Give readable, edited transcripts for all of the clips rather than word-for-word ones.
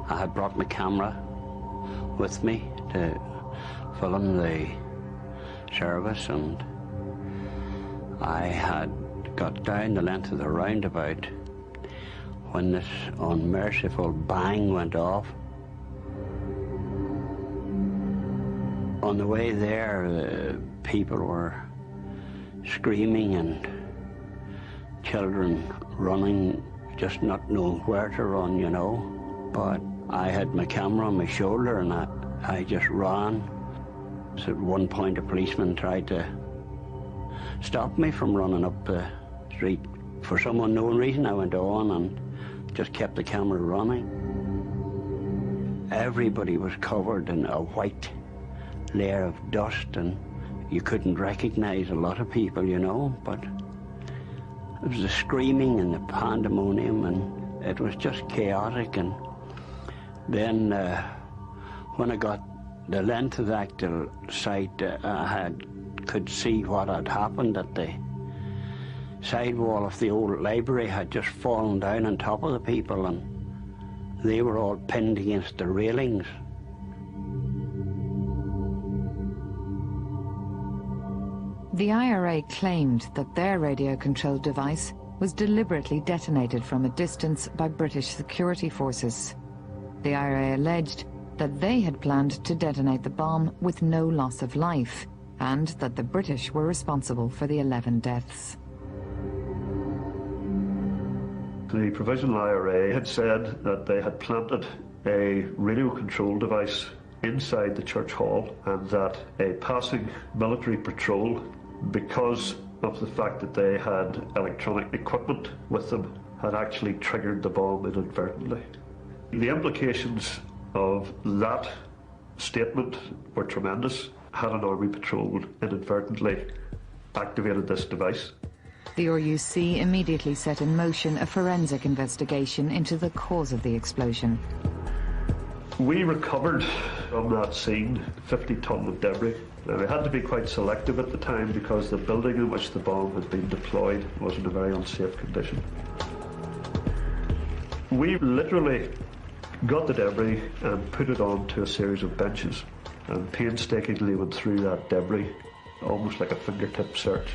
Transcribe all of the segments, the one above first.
I had brought my camera with me to film the service, and I had got down the length of the roundabout when this unmerciful bang went off. On the way there, people were screaming and children running, just not knowing where to run, you know. But I had my camera on my shoulder and I just ran. So at one point a policeman tried to stop me from running up the street. For some unknown reason I went on and just kept the camera running. Everybody was covered in a white layer of dust and you couldn't recognize a lot of people, you know, but it was the screaming and the pandemonium and it was just chaotic. And then when I got the length of the actual site, I could see what had happened, that the sidewall of the old library had just fallen down on top of the people and they were all pinned against the railings. The IRA claimed that their radio-controlled device was deliberately detonated from a distance by British security forces. The IRA alleged that they had planned to detonate the bomb with no loss of life, and that the British were responsible for the 11 deaths. The Provisional IRA had said that they had planted a radio-controlled device inside the church hall and that a passing military patrol, because of the fact that they had electronic equipment with them, had actually triggered the bomb inadvertently. The implications of that statement were tremendous. Had an army patrol inadvertently activated this device. The RUC immediately set in motion a forensic investigation into the cause of the explosion. We recovered from that scene 50 tonnes of debris. Now, we had to be quite selective at the time because the building in which the bomb had been deployed was in a very unsafe condition. We literally got the debris and put it onto a series of benches and painstakingly went through that debris, almost like a fingertip search.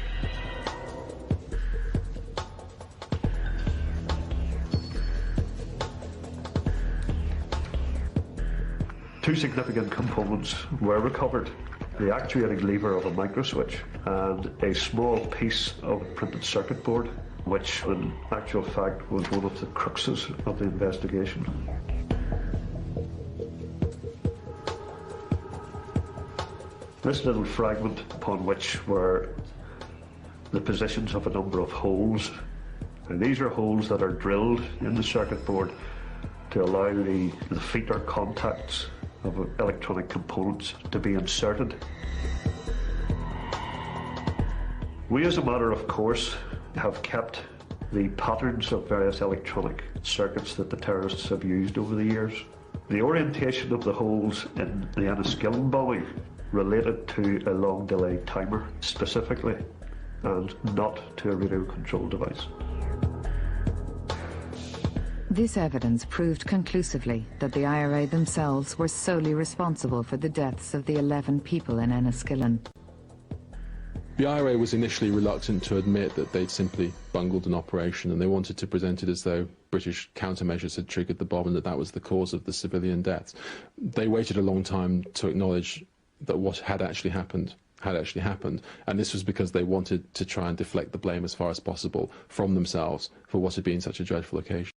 Two significant components were recovered: the actuating lever of a microswitch and a small piece of a printed circuit board, which in actual fact was one of the cruxes of the investigation. This little fragment, upon which were the positions of a number of holes, and these are holes that are drilled in the circuit board to allow the feeder contacts of electronic components to be inserted. We, as a matter of course, have kept the patterns of various electronic circuits that the terrorists have used over the years. The orientation of the holes in the Enniskillen bombing related to a long delay timer specifically, and not to a radio control device. This evidence proved conclusively that the IRA themselves were solely responsible for the deaths of the 11 people in Enniskillen. The IRA was initially reluctant to admit that they'd simply bungled an operation, and they wanted to present it as though British countermeasures had triggered the bomb and that was the cause of the civilian deaths. They waited a long time to acknowledge that what had actually happened, and this was because they wanted to try and deflect the blame as far as possible from themselves for what had been such a dreadful occasion.